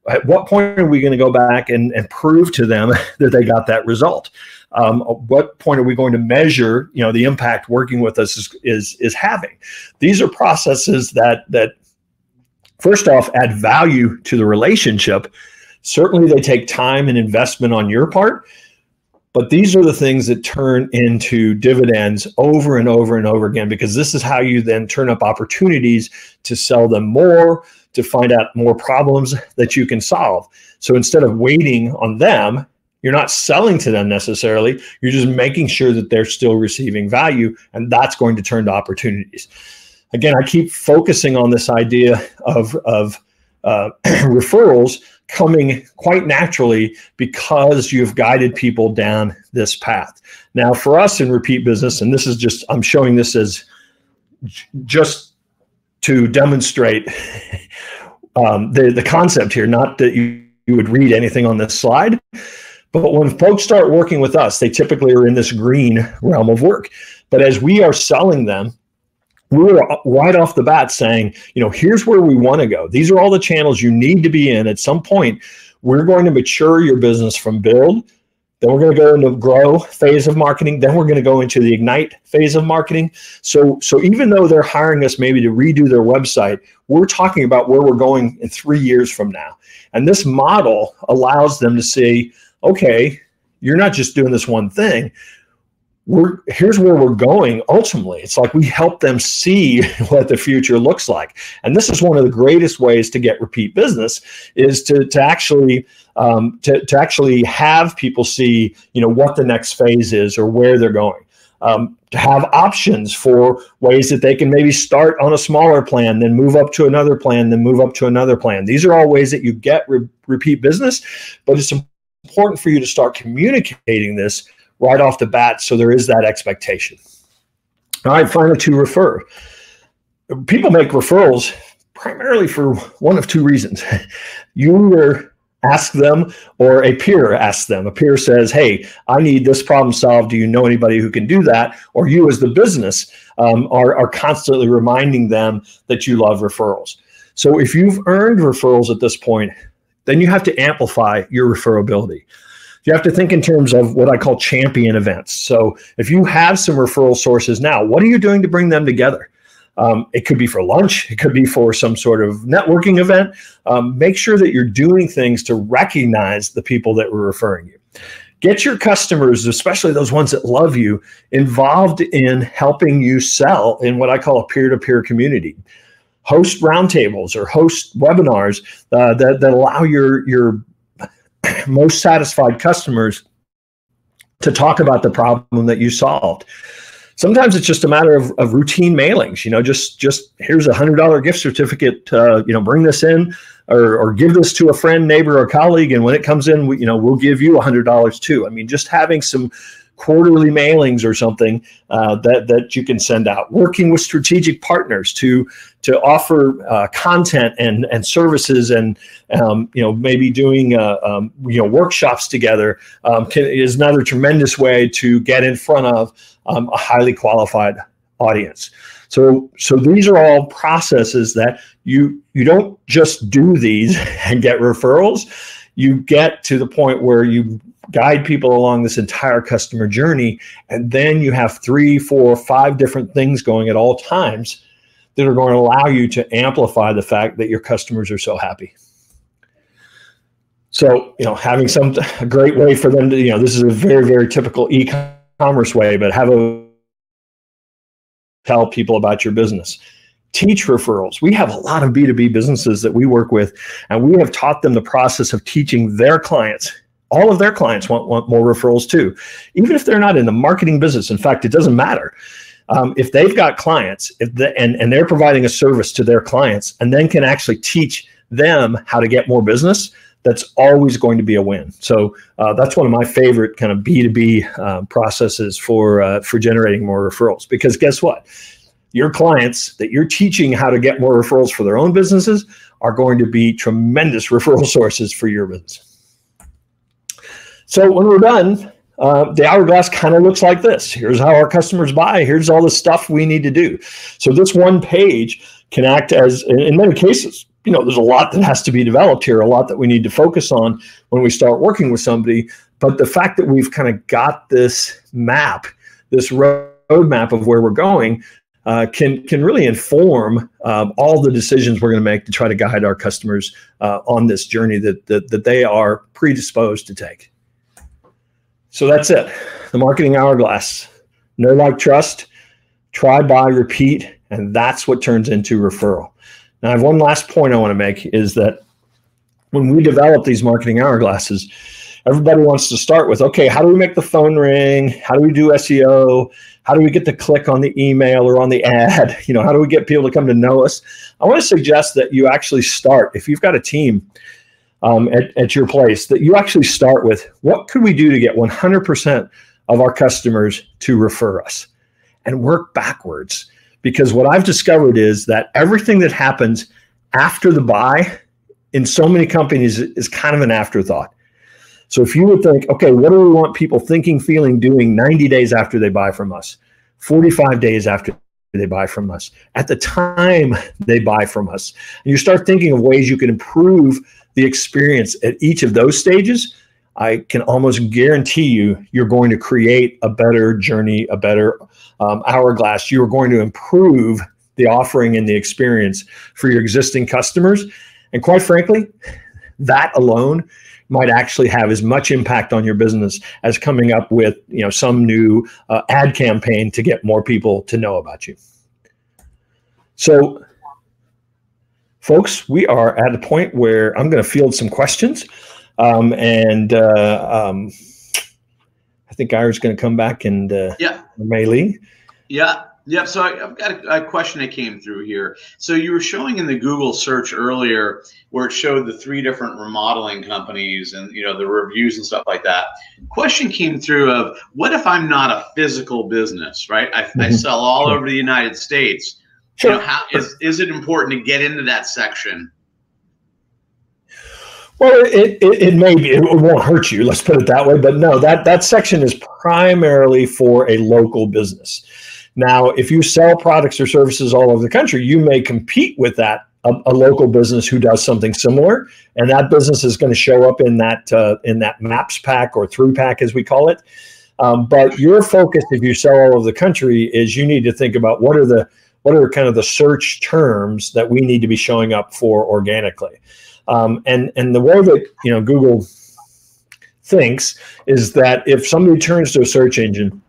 Speaker 2: at what point are we going to go back and prove to them that they got that result? At what point are we going to measure, the impact working with us is having? These are processes that first off add value to the relationship. Certainly they take time and investment on your part, but these are the things that turn into dividends over and over and over again, because this is how you then turn up opportunities to sell them more, to find out more problems that you can solve. So instead of waiting on them, you're not selling to them necessarily, you're just making sure that they're still receiving value, and that's going to turn to opportunities. Again, I keep focusing on this idea of referrals coming quite naturally because you've guided people down this path. Now, for us in repeat business, and this is just, I'm showing this as just to demonstrate the concept here, not that you would read anything on this slide, but when folks start working with us, they typically are in this green realm of work. But as we are selling them, we're right off the bat saying, here's where we want to go. These are all the channels you need to be in. At some point, we're going to mature your business from build. Then we're going to go into grow phase of marketing. Then we're going to go into the ignite phase of marketing. So even though they're hiring us maybe to redo their website, we're talking about where we're going in 3 years from now. And this model allows them to say, okay, you're not just doing this one thing. Here's where we're going ultimately. It's like we help them see what the future looks like. And this is one of the greatest ways to get repeat business, is to actually have people see, what the next phase is or where they're going. To have options for ways that they can maybe start on a smaller plan, then move up to another plan, then move up to another plan. These are all ways that you get repeat business, but it's important for you to start communicating this right off the bat, so there is that expectation. All right, finally, to refer. People make referrals primarily for one of two reasons. You either ask them or a peer asks them. A peer says, hey, I need this problem solved. Do you know anybody who can do that? Or you as the business are constantly reminding them that you love referrals. So if you've earned referrals at this point, then you have to amplify your referability. You have to think in terms of what I call champion events. So if you have some referral sources now, what are you doing to bring them together? It could be for lunch. It could be for some sort of networking event. Make sure that you're doing things to recognize the people that were referring you. Get your customers, especially those ones that love you, involved in helping you sell in what I call a peer-to-peer community. Host roundtables or host webinars that allow your most satisfied customers to talk about the problem that you solved. Sometimes it's just a matter of routine mailings, just here's $100 gift certificate, bring this in or give this to a friend, neighbor, or colleague. And when it comes in, we'll give you $100 too. I mean, just having some quarterly mailings or something that you can send out. Working with strategic partners to offer content and services and maybe doing workshops together is another tremendous way to get in front of a highly qualified audience. So these are all processes that you don't just do these and get referrals. You get to the point where you guide people along this entire customer journey, and then you have 3, 4, 5 different things going at all times that are going to allow you to amplify the fact that your customers are so happy. So, having a great way for them to, this is a very, very typical e-commerce way, but tell people about your business. Teach referrals. We have a lot of B2B businesses that we work with, and we have taught them the process of teaching their clients. All of their clients want more referrals too, even if they're not in the marketing business. In fact, it doesn't matter. If they've got clients and they're providing a service to their clients and then can actually teach them how to get more business, that's always going to be a win. So that's one of my favorite kind of B2B processes for generating more referrals, because guess what? Your clients that you're teaching how to get more referrals for their own businesses are going to be tremendous referral sources for your business. So when we're done, the hourglass kind of looks like this. Here's how our customers buy. Here's all the stuff we need to do. So this one page can act as, in many cases, there's a lot that has to be developed here, a lot that we need to focus on when we start working with somebody. But the fact that we've kind of got this map, this roadmap of where we're going, can really inform all the decisions we're going to make to try to guide our customers on this journey that they are predisposed to take. So that's it. The marketing hourglass. Know, like, trust, try, buy, repeat, and that's what turns into referral. Now, I have one last point I want to make is that when we develop these marketing hourglasses, everybody wants to start with, okay, how do we make the phone ring? How do we do SEO? How do we get the click on the email or on the ad? How do we get people to come to know us? I want to suggest that you actually start, if you've got a team at your place, that you actually start with, what could we do to get 100% of our customers to refer us, and work backwards. Because what I've discovered is that everything that happens after the buy in so many companies is kind of an afterthought. So if you would think, okay, what do we want people thinking, feeling, doing 90 days after they buy from us, 45 days after they buy from us, at the time they buy from us, and you start thinking of ways you can improve the experience at each of those stages, I can almost guarantee you're going to create a better journey, a better hourglass. You're going to improve the offering and the experience for your existing customers. And quite frankly, that alone might actually have as much impact on your business as coming up with some new ad campaign to get more people to know about you. So, folks, we are at a point where I'm going to field some questions. I think Ira's going to come back and MeiLee.
Speaker 1: Yeah. Yep. So I've got a question that came through here. So you were showing in the Google search earlier where it showed the 3 different remodeling companies and the reviews and stuff like that. Question came through of, what if I'm not a physical business, right? I sell all over the United States.
Speaker 2: Sure.
Speaker 1: How is it important to get into that section?
Speaker 2: Well, it may be. It won't hurt you. Let's put it that way. But no, that section is primarily for a local business. Now, if you sell products or services all over the country, you may compete with that a local business who does something similar, and that business is going to show up in that maps pack or through pack, as we call it. But your focus, if you sell all over the country, is you need to think about what are what are kind of the search terms that we need to be showing up for organically. And the way that, you know, Google thinks is that if somebody turns to a search engine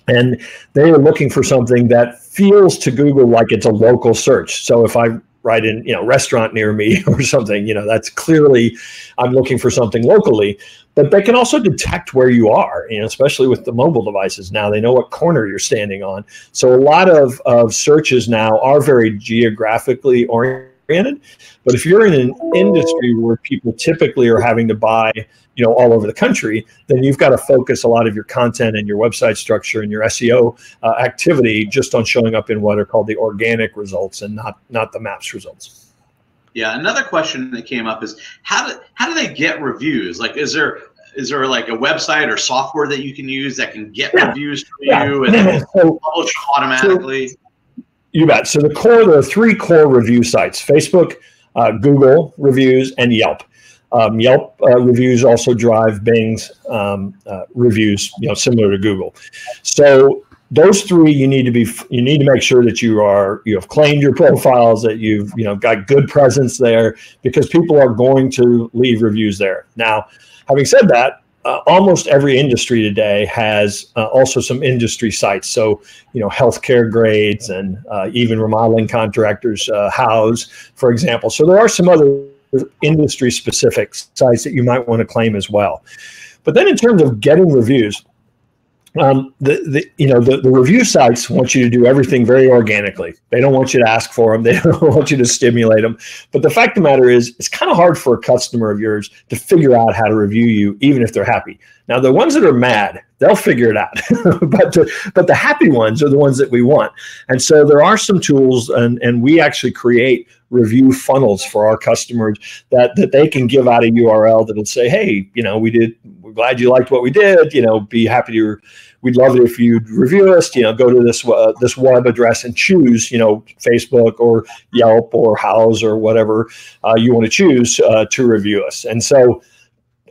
Speaker 2: and they are looking for something that feels to Google like it's a local search. So if I write in, you know, restaurant near me or something, you know, that's clearly I'm looking for something locally. But they can also detect where you are, you know, especially with the mobile devices now. They know what corner you're standing on. So a lot of searches now are very geographically oriented. But if you're in an industry where people typically are having to buy, you know, all over the country, then you've got to focus a lot of your content and your website structure and your SEO activity just on showing up in what are called the organic results and not the maps results.
Speaker 1: Yeah, another question that came up is how do they get reviews? Like, is there like a website or software that you can use that can get reviews for you and then publish automatically?
Speaker 2: You bet. So there are 3 core review sites: Facebook, Google reviews, and Yelp. Yelp reviews also drive Bing's reviews, you know, similar to Google. So those 3, you need to make sure that you have claimed your profiles, that you've, you know, got good presence there, because people are going to leave reviews there. Now, having said that, almost every industry today has also some industry sites. So, you know, healthcare grades and even remodeling contractors, House, for example. So there are some other industry specific sites that you might want to claim as well. But then in terms of getting reviews, the review sites want you to do everything very organically. They don't want you to ask for them. They don't want you to stimulate them. But the fact of the matter is, it's kind of hard for a customer of yours to figure out how to review you, even if they're happy. Now, the ones that are mad, they'll figure it out. but the happy ones are the ones that we want. And so there are some tools, and we actually create review funnels for our customers that they can give out a URL that'll say, hey, you know, we're glad you liked what we did, you know, we'd love it if you'd review us, you know, go to this web address and choose, you know, Facebook or Yelp or House or whatever you want to choose to review us. And so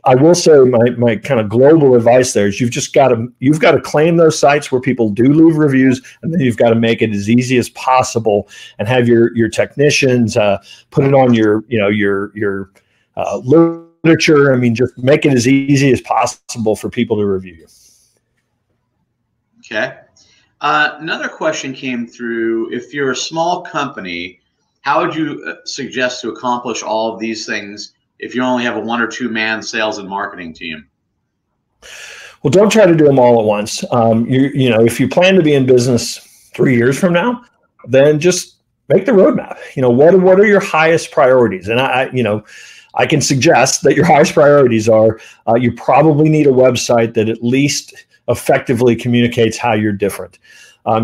Speaker 2: I will say my kind of global advice there is you've got to claim those sites where people do leave reviews, and then you've got to make it as easy as possible and have your technicians put it on your literature. I mean, just make it as easy as possible for people to review you.
Speaker 1: Okay. Another question came through. If you're a small company, how would you suggest to accomplish all of these things if you only have a 1 or 2 man sales and marketing team?
Speaker 2: Well, don't try to do them all at once. You know, if you plan to be in business 3 years from now, then just make the roadmap. You know, what are your highest priorities? And I can suggest that your highest priorities are you probably need a website that at least effectively communicates how you're different.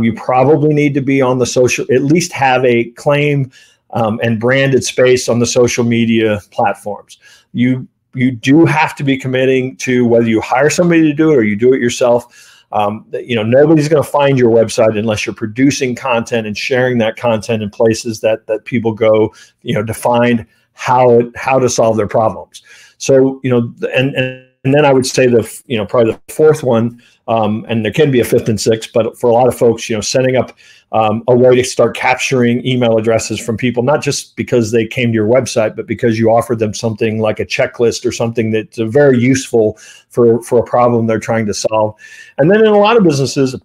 Speaker 2: You probably need to be on the social, at least have a claim and branded space on the social media platforms. You do have to be committing to whether you hire somebody to do it or you do it yourself. You know, nobody's going to find your website unless you're producing content and sharing that content in places that people go, you know, to find how to solve their problems. So, you know, and then I would say probably the 4th one, and there can be a 5th and 6th, but for a lot of folks, you know, setting up a way to start capturing email addresses from people, not just because they came to your website, but because you offered them something like a checklist or something that's very useful for a problem they're trying to solve. And then in a lot of businesses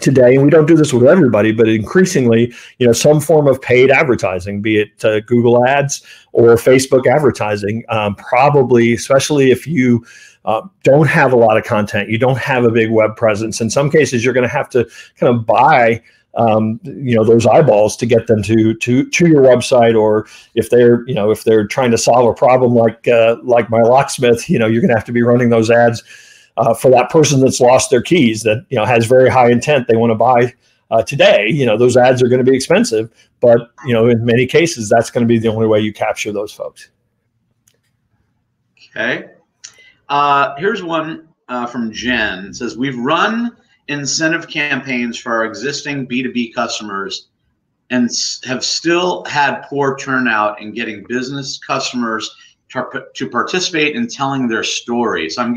Speaker 2: today, and we don't do this with everybody, but increasingly, you know, some form of paid advertising, be it Google Ads or Facebook advertising, probably, especially if you don't have a lot of content, you don't have a big web presence. In some cases, you're going to have to kind of buy you know, those eyeballs to get them to your website, or if they're trying to solve a problem like my locksmith, you know, you're going to have to be running those ads for that person that's lost their keys, that, you know, has very high intent, they want to buy today. You know, those ads are going to be expensive, but, you know, in many cases, that's going to be the only way you capture those folks.
Speaker 1: Okay. Here's one from Jen. It says, we've run incentive campaigns for our existing B2B customers and have still had poor turnout in getting business customers to participate in telling their story. So I'm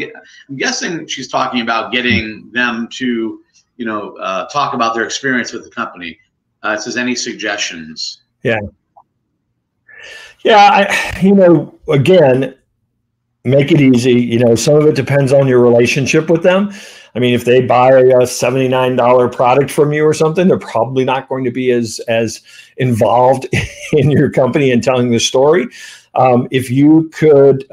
Speaker 1: guessing she's talking about getting them to, you know, talk about their experience with the company. It says, any suggestions?
Speaker 2: Yeah. Yeah. Again, make it easy. Some of it depends on your relationship with them. I mean, if they buy a $79 product from you or something, they're probably not going to be as involved in your company and telling the story. If you could,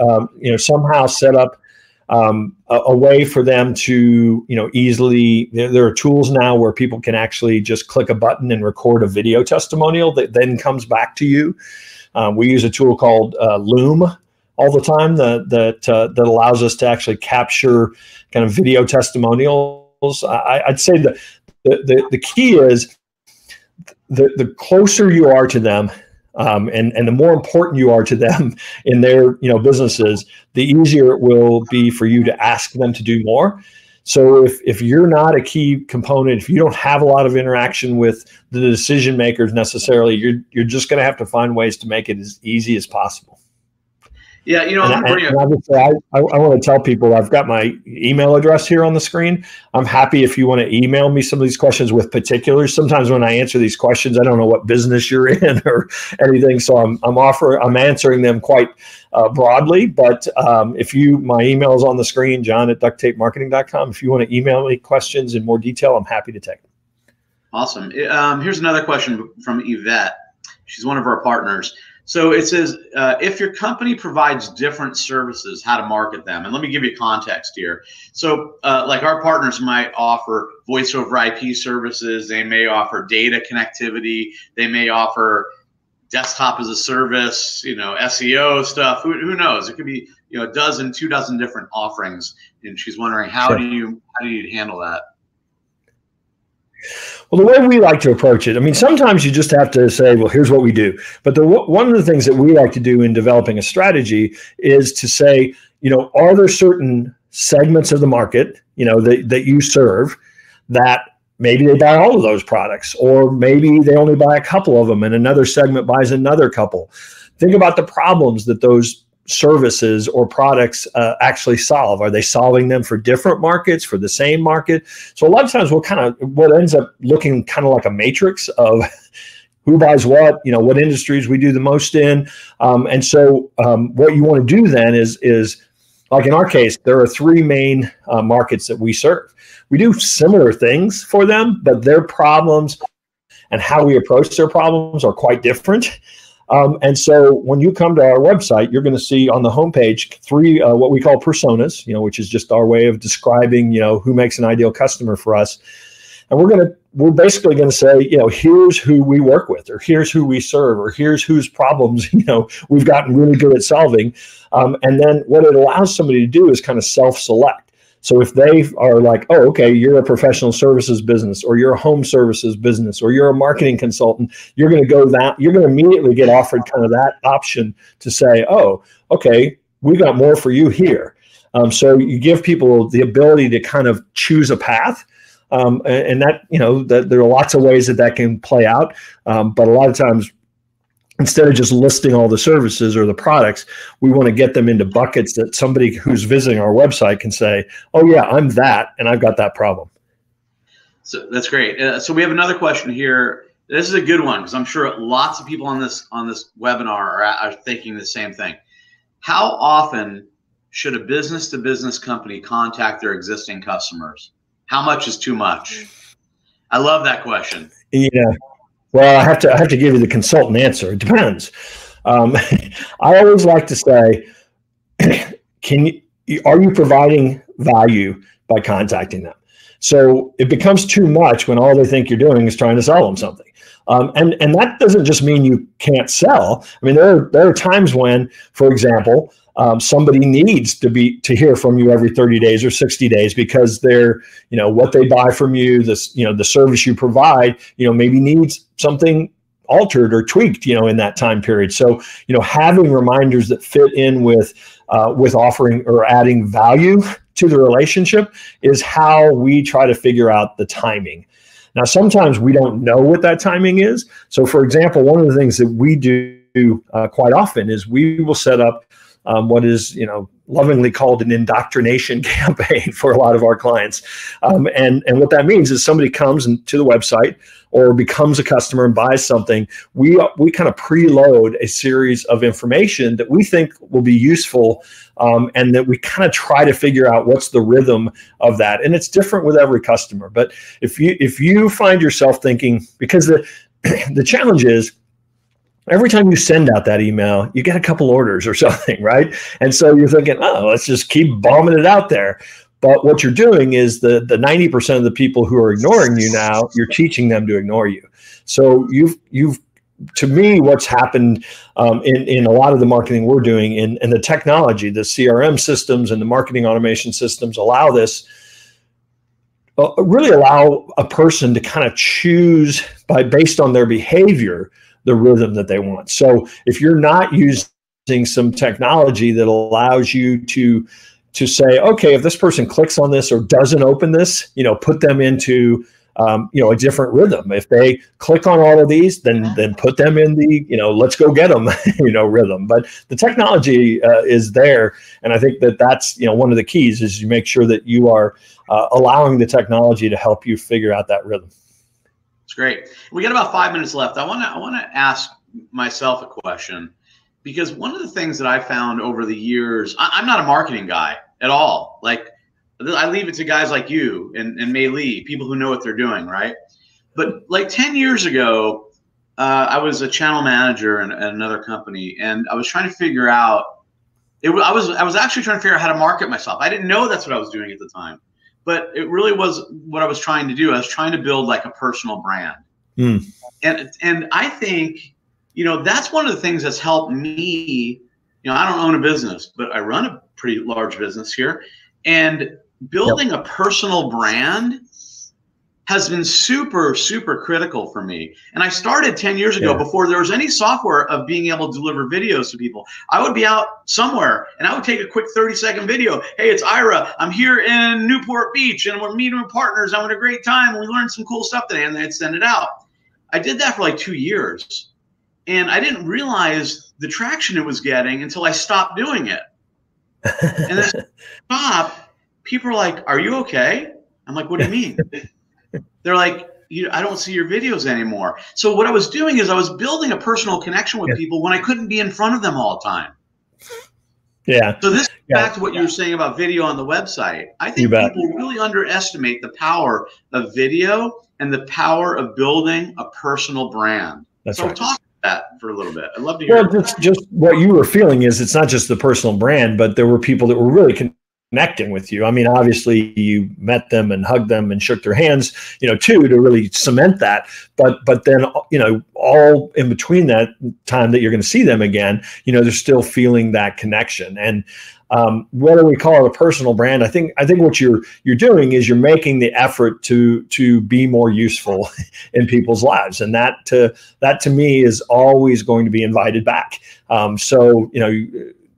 Speaker 2: somehow set up a way for them to, easily, there are tools now where people can actually just click a button and record a video testimonial that then comes back to you. We use a tool called Loom all the time that allows us to actually capture kind of video testimonials. I'd say the key is the closer you are to them, and the more important you are to them in their businesses, the easier it will be for you to ask them to do more. So if you're not a key component, if you don't have a lot of interaction with the decision makers necessarily, you're just going to have to find ways to make it as easy as possible.
Speaker 1: Yeah,
Speaker 2: I want to tell people I've got my email address here on the screen. I'm happy if you want to email me some of these questions with particulars. Sometimes when I answer these questions, I don't know what business you're in or anything, so I'm answering them quite broadly. But my email is on the screen, john@ducttapemarketing.com. If you want to email me questions in more detail, I'm happy to take them.
Speaker 1: Awesome. Here's another question from Yvette. She's one of our partners. So it says, if your company provides different services, how to market them. And let me give you context here. So like our partners might offer voice over IP services. They may offer data connectivity. They may offer desktop as a service, SEO stuff. Who knows? It could be, a dozen, 24 different offerings. And she's wondering, how do you handle that?
Speaker 2: Well, the way we like to approach it, I mean, sometimes you just have to say, well, here's what we do. But one of the things that we like to do in developing a strategy is to say, are there certain segments of the market, that you serve that maybe they buy all of those products, or maybe they only buy a couple of them and another segment buys another couple. Think about the problems that those services or products actually solve. Are they solving them for different markets, for the same market? So a lot of times what ends up looking kind of like a matrix of who buys what, what industries we do the most in. And so what you want to do then is like in our case, there are 3 main markets that we serve. We do similar things for them, but their problems and how we approach their problems are quite different. And so when you come to our website, you're going to see on the homepage 3 what we call personas, which is just our way of describing, who makes an ideal customer for us. And we're basically going to say, here's who we work with, or here's who we serve, or here's whose problems, we've gotten really good at solving. And then what it allows somebody to do is kind of self-select. So if they are like, oh, okay, you're a professional services business, or you're a home services business, or you're a marketing consultant, you're going to immediately get offered kind of that option to say, oh, okay, we got more for you here. So you give people the ability to kind of choose a path. And that, that there are lots of ways that can play out. But a lot of times, instead of just listing all the services or the products, we want to get them into buckets that somebody who's visiting our website can say, oh yeah, I'm that, and I've got that problem.
Speaker 1: So that's great. So we have another question here. This is a good one because I'm sure lots of people on this webinar are thinking the same thing. How often should a business-to-business company contact their existing customers? How much is too much? I love that question.
Speaker 2: Yeah. Well, I have to give you the consultant answer. It depends. I always like to say, are you providing value by contacting them? So it becomes too much when all they think you're doing is trying to sell them something. And that doesn't just mean you can't sell. I mean, there are times when, for example, somebody needs to hear from you every 30 days or 60 days because they're, what they buy from you, the service you provide, maybe needs something altered or tweaked, in that time period. So, having reminders that fit in with offering or adding value to the relationship is how we try to figure out the timing. Now, sometimes we don't know what that timing is. So, for example, one of the things that we do quite often is we will set up what is, lovingly called an indoctrination campaign for a lot of our clients. And what that means is somebody comes to the website or becomes a customer and buys something, we kind of preload a series of information that we think will be useful, and that we kind of try to figure out what's the rhythm of that. And it's different with every customer. But if you find yourself thinking, because the challenge is, every time you send out that email, you get a couple orders or something, right? And so you're thinking, oh, let's just keep bombing it out there. But what you're doing is the 90% of the people who are ignoring you now, you're teaching them to ignore you. So you've to me, what's happened in a lot of the marketing we're doing, and the technology, the CRM systems and the marketing automation systems allow this, really allow a person to kind of choose based on their behavior, the rhythm that they want. So if you're not using some technology that allows you to say, okay, if this person clicks on this or doesn't open this, put them into a different rhythm. If they click on all of these, then put them in the let's go get them rhythm. But the technology is there, and I think that's one of the keys is you make sure that you are allowing the technology to help you figure out that rhythm.
Speaker 1: It's great. We got about 5 minutes left. I want to ask myself a question, because one of the things that I found over the years, I'm not a marketing guy at all. Like, I leave it to guys like you and MeiLee, people who know what they're doing, right? But like 10 years ago, I was a channel manager at another company, and I was trying to figure out, I was actually trying to figure out how to market myself. I didn't know that's what I was doing at the time. But it really was what I was trying to do. I was trying to build like a personal brand. And I think, that's one of the things that's helped me. I don't own a business, but I run a pretty large business here. And building a personal brand has been super, super critical for me. And I started 10 years ago before there was any software of being able to deliver videos to people. I would be out somewhere and I would take a quick 30-second video. Hey, it's Ira. I'm here in Newport Beach and we're meeting with partners. I'm having a great time. We learned some cool stuff today, and then I'd send it out. I did that for like 2 years, and I didn't realize the traction it was getting until I stopped doing it. And then people are like, are you okay? I'm like, what do you mean? They're like, I don't see your videos anymore. So what I was doing is I was building a personal connection with people when I couldn't be in front of them all the time.
Speaker 2: Yeah.
Speaker 1: So this back to what you were saying about video on the website. I think people really underestimate the power of video and the power of building a personal brand.
Speaker 2: That's
Speaker 1: right.
Speaker 2: Talk
Speaker 1: about that for a little bit. I'd love to hear.
Speaker 2: Well, just what you were feeling is it's not just the personal brand, but there were people that were really connecting with you. I mean, obviously you met them and hugged them and shook their hands, too, to really cement that. But then, all in between that time that you're going to see them again, they're still feeling that connection. And whether we call it a personal brand, I think what you're doing is you're making the effort to be more useful in people's lives, and that to me is always going to be invited back.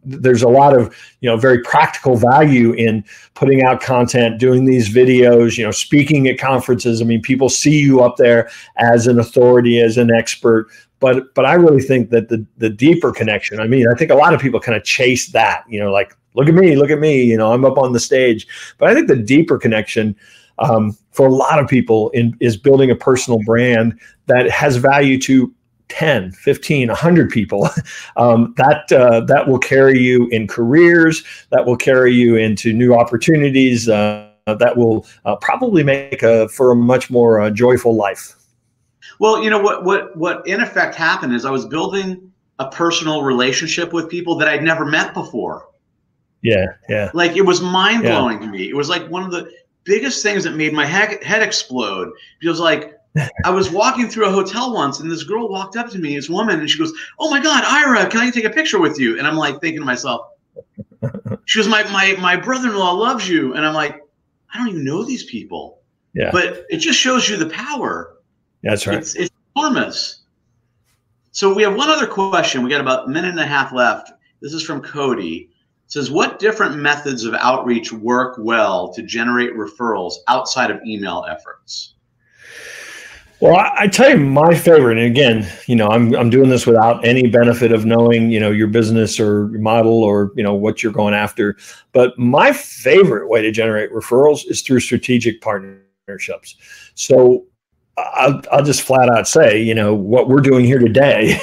Speaker 2: There's a lot of very practical value in putting out content, doing these videos, speaking at conferences. I mean, people see you up there as an authority, as an expert. But I really think that the deeper connection, I think a lot of people kind of chase that, like, look at me, I'm up on the stage. But I think the deeper connection for a lot of people is building a personal brand that has value to 10, 15, 100 people, that will carry you in careers, that will carry you into new opportunities, that will probably make for a much more joyful life.
Speaker 1: Well, what in effect happened is I was building a personal relationship with people that I'd never met before.
Speaker 2: Yeah.
Speaker 1: Like, it was mind blowing to me. It was like one of the biggest things that made my head explode. Because like, I was walking through a hotel once, and this girl walked up to me, this woman, and she goes, "Oh my God, Ira, can I take a picture with you?" And I'm like thinking to myself, she goes, my brother-in-law loves you. And I'm like, I don't even know these people. Yeah. But it just shows you the power.
Speaker 2: That's right.
Speaker 1: It's enormous. So we have one other question. We got about a minute and a half left. This is from Cody. It says, what different methods of outreach work well to generate referrals outside of email efforts?
Speaker 2: Well, I tell you my favorite, and again, I'm doing this without any benefit of knowing, your business or your model or, what you're going after. But my favorite way to generate referrals is through strategic partnerships. So I'll just flat out say, what we're doing here today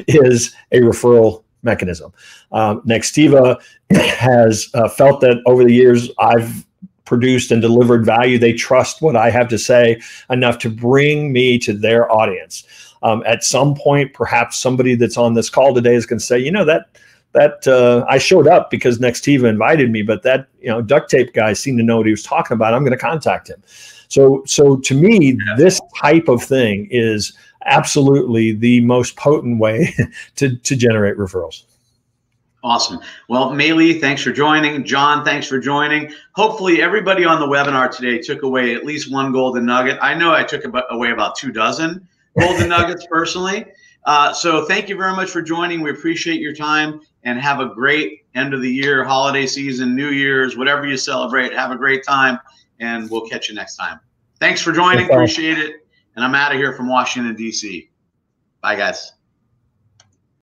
Speaker 2: is a referral mechanism. Nextiva has felt that over the years I've produced and delivered value. They trust what I have to say enough to bring me to their audience. At some point, perhaps somebody that's on this call today is going to say, that I showed up because Nextiva invited me, but that duct tape guy seemed to know what he was talking about. I'm going to contact him. So to me, this type of thing is absolutely the most potent way to generate referrals.
Speaker 1: Awesome. Well, MeiLee, thanks for joining. John, thanks for joining. Hopefully everybody on the webinar today took away at least one golden nugget. I know I took away about 24 golden nuggets personally. So thank you very much for joining. We appreciate your time, and have a great end of the year, holiday season, New Year's, whatever you celebrate. Have a great time, and we'll catch you next time. Thanks for joining. Appreciate it. And I'm out of here from Washington, D.C. Bye, guys.